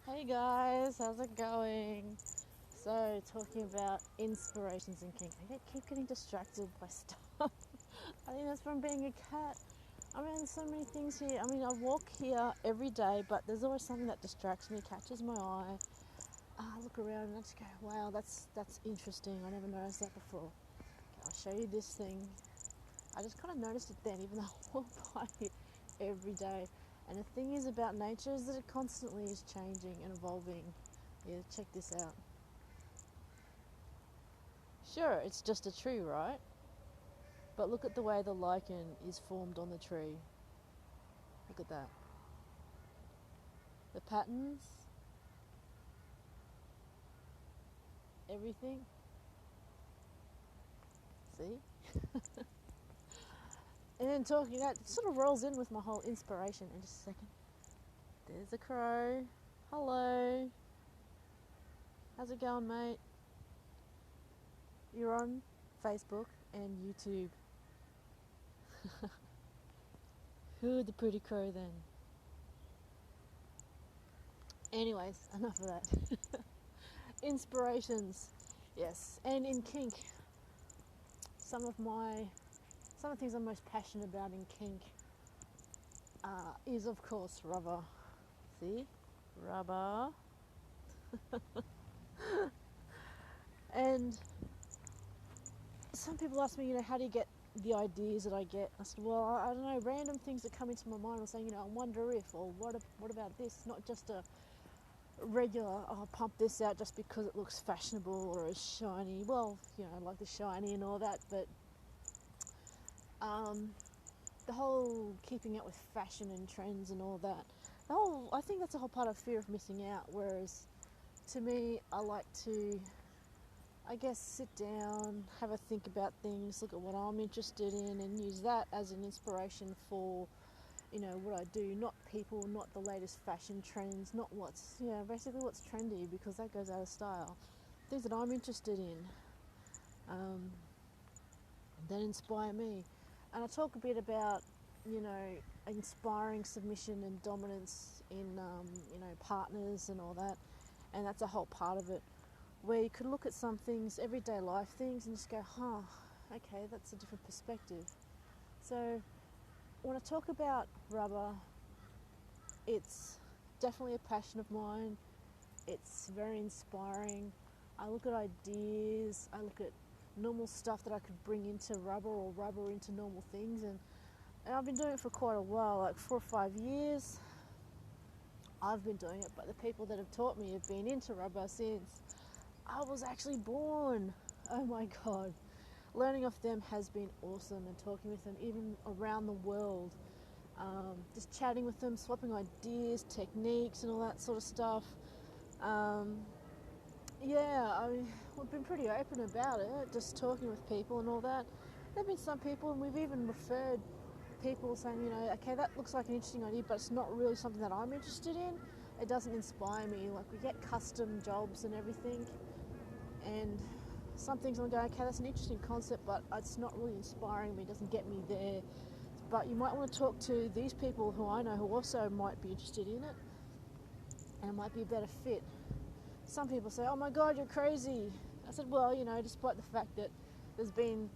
Hey guys, how's it going? So, talking about inspirations in kink. I keep getting distracted by stuff. I think that's from being a cat. I mean, there's so many things here. I mean, I walk here every day, but there's always something that distracts me, catches my eye. I look around and I just go, wow, that's interesting. I never noticed that before. Okay, I'll show you this thing. I just kind of noticed it then, even though I walk by it every day. And the thing is about nature is that it constantly is changing and evolving. Yeah, check this out. Sure, it's just a tree, right? But look at the way the lichen is formed on the tree. Look at that. The patterns, everything. See? And then talking that sort of rolls in with my whole inspiration. In just a second. There's a crow. Hello. How's it going, mate? You're on Facebook and YouTube. Who the pretty crow then? Anyways, enough of that. Inspirations, yes. And in kink, some of the things I'm most passionate about in kink is of course rubber. See, rubber. And some people ask me, how do you get the ideas that I get? I said, well, I don't know, random things that come into my mind. I'm saying, I wonder if, or what about this? Not just a regular, I'll pump this out just because it looks fashionable or is shiny. Well, I like the shiny and all that, but the whole keeping up with fashion and trends and all that, I think that's a whole part of fear of missing out. Whereas to me, I like to, I guess, sit down, have a think about things, look at what I'm interested in, and use that as an inspiration for, what I do. Not people, not the latest fashion trends, not basically what's trendy, because that goes out of style. Things that I'm interested in, that inspire me. And I talk a bit about, inspiring submission and dominance in, partners and all that. And that's a whole part of it, where you could look at some things, everyday life things, and just go, okay, that's a different perspective. So when I talk about rubber, it's definitely a passion of mine. It's very inspiring. I look at ideas, I look at normal stuff that I could bring into rubber or rubber into normal things, and I've been doing it for quite a while, like 4 or 5 years. I've been doing it, but the people that have taught me have been into rubber since I was actually born. Oh my God. Learning off them has been awesome, and talking with them even around the world. Just chatting with them, swapping ideas, techniques and all that sort of stuff. We've been pretty open about it, just talking with people and all that. There have been some people, and we've even referred people saying, okay, that looks like an interesting idea, but it's not really something that I'm interested in. It doesn't inspire me. Like, we get custom jobs and everything, and some things I'm going, okay, that's an interesting concept, but it's not really inspiring me, it doesn't get me there. But you might want to talk to these people who I know who also might be interested in it, and it might be a better fit. Some people say, oh my God, you're crazy. I said, well, despite the fact that there's been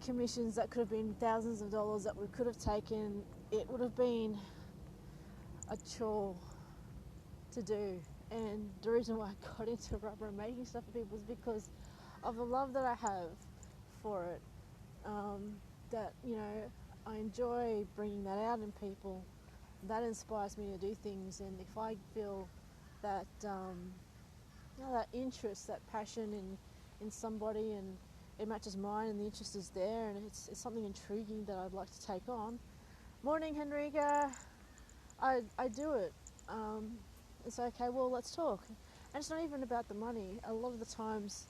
commissions that could have been thousands of dollars that we could have taken, it would have been a chore to do. And the reason why I got into rubber and making stuff for people was because of the love that I have for it. That, I enjoy bringing that out in people. That inspires me to do things, and if I feel that that interest, that passion in somebody, and it matches mine, and the interest is there, and it's something intriguing that I'd like to take on. Morning, Henrika. I do it. It's okay. Well, let's talk. And it's not even about the money. A lot of the times,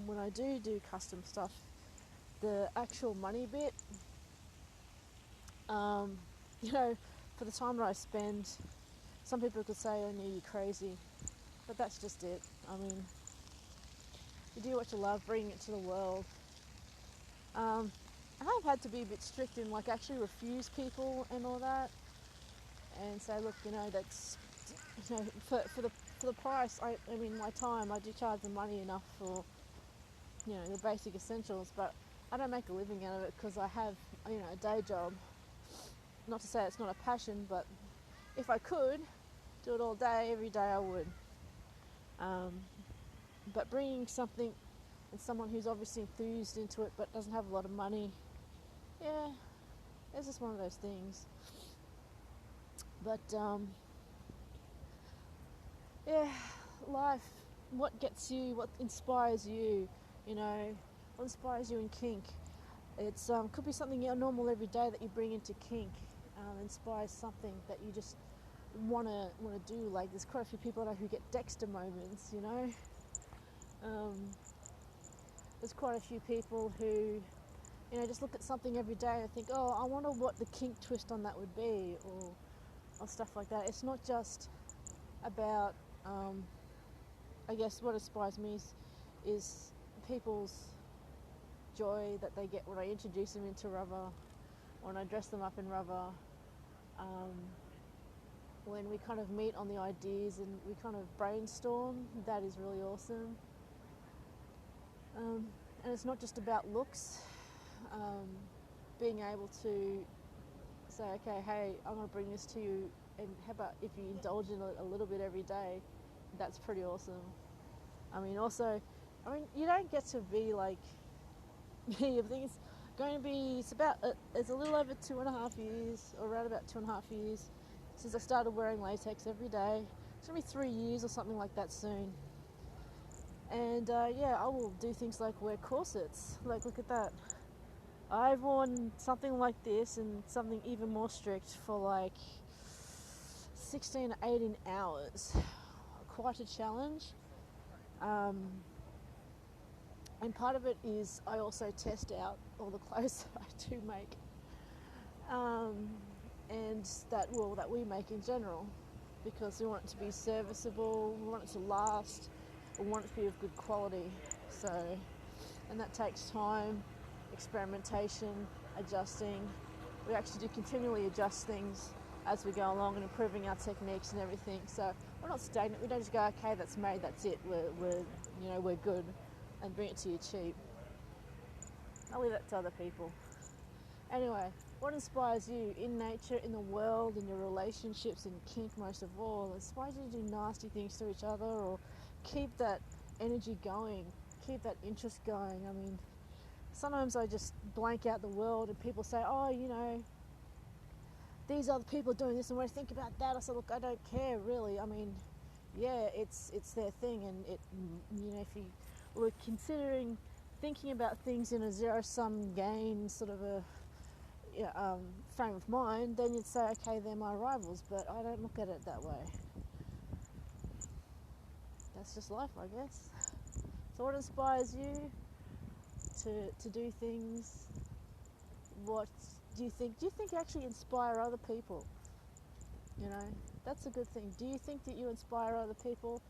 when I do custom stuff, the actual money bit, for the time that I spend, some people could say, "Oh, no, you're crazy," but that's just it. I mean, you do what you love, bring it to the world. I've had to be a bit strict and actually refuse people and all that, and say, look, that's you know, for the price, I mean, my time, I do charge the money enough for, you know, the basic essentials, but I don't make a living out of it because I have, you know, a day job. Not to say it's not a passion, but if I could do it all day, every day, I would. But bringing something and someone who's obviously enthused into it but doesn't have a lot of money, yeah, it's just one of those things. But yeah, life, what gets you, what inspires you, you know, what inspires you in kink. It's could be something normal every day that you bring into kink, inspires something that you just want to do. Like, there's quite a few people I know who get Dexter moments, you know. There's quite a few people who, you know, just look at something every day and think, oh, I wonder what the kink twist on that would be, or stuff like that. It's not just about, I guess what inspires me is people's joy that they get when I introduce them into rubber, when I dress them up in rubber, when we kind of meet on the ideas and we kind of brainstorm. That is really awesome. And it's not just about looks. Being able to say, okay, hey, I'm going to bring this to you, and how about if you indulge in it a little bit every day? That's pretty awesome. I mean, also, you don't get to be like me. I think it's going to be, it's a little over 2.5 years, or around about 2.5 years, since I started wearing latex every day. It's going to be 3 years or something like that soon. And yeah, I will do things like wear corsets. Like, look at that. I've worn something like this and something even more strict for like 16 to 18 hours. Quite a challenge. And part of it is I also test out all the clothes that I do make. And that we make in general, because we want it to be serviceable, we want it to last, we want it to be of good quality. So, and that takes time, experimentation, adjusting. We actually do continually adjust things as we go along and improving our techniques and everything. So we're not stagnant. We don't just go, okay, that's made, that's it. We're good, and bring it to you cheap. I'll leave that to other people. Anyway, what inspires you in nature, in the world, in your relationships, in kink most of all? It inspires you to do nasty things to each other, or keep that energy going, keep that interest going. I mean, sometimes I just blank out the world and people say, oh, you know, these other people are doing this, and when I think about that, I say, look, I don't care really. I mean, yeah, it's their thing, and it, you know, if you were considering thinking about things in a zero-sum gain sort of a frame of mind, then you'd say, okay, they're my rivals, but I don't look at it that way. That's just life, I guess. So what inspires you to do things? What do you think you actually inspire other people? You know, that's a good thing. Do you think that you inspire other people?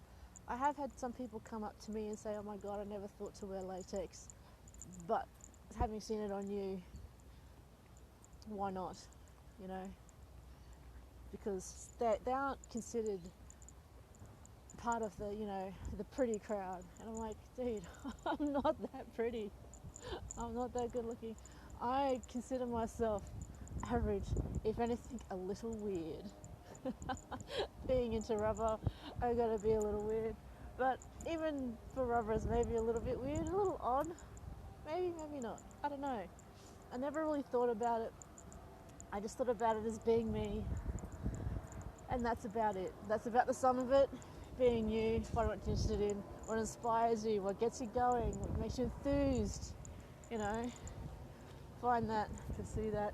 I have had some people come up to me and say, oh my God, I never thought to wear latex, but having seen it on you, why not? You know, because they aren't considered part of the, you know, the pretty crowd. And I'm like, dude, I'm not that pretty. I'm not that good looking. I consider myself average, if anything, a little weird. Being into rubber, I gotta be a little weird. But even for rubbers, maybe a little bit weird, a little odd. Maybe not. I don't know. I never really thought about it. I just thought about it as being me. And that's about it. That's about the sum of it. Being you, find what you're interested in, what inspires you, what gets you going, what makes you enthused. You know, find that, pursue that.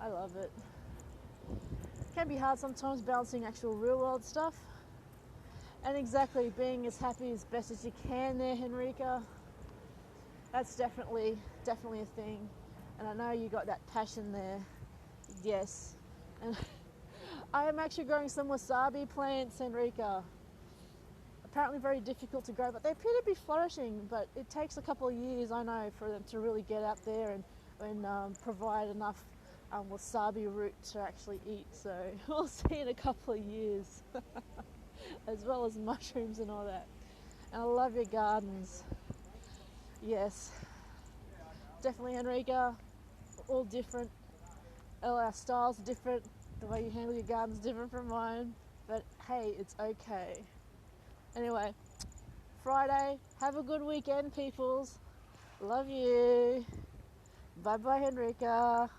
I love it. It can be hard sometimes balancing actual real world stuff. And exactly, being as happy as best as you can there, Henrika. That's definitely a thing. And I know you got that passion there. Yes. And I am actually growing some wasabi plants, Henrika. Apparently very difficult to grow, but they appear to be flourishing. But it takes a couple of years, I know, for them to really get out there and provide enough wasabi root to actually eat, so we'll see in a couple of years. As well as mushrooms and all that. And I love your gardens. Yes, definitely, Henrika. All different. All our styles are different. The way you handle your garden's different from mine. But hey, it's okay. Anyway, Friday. Have a good weekend, peoples. Love you. Bye bye, Henrika.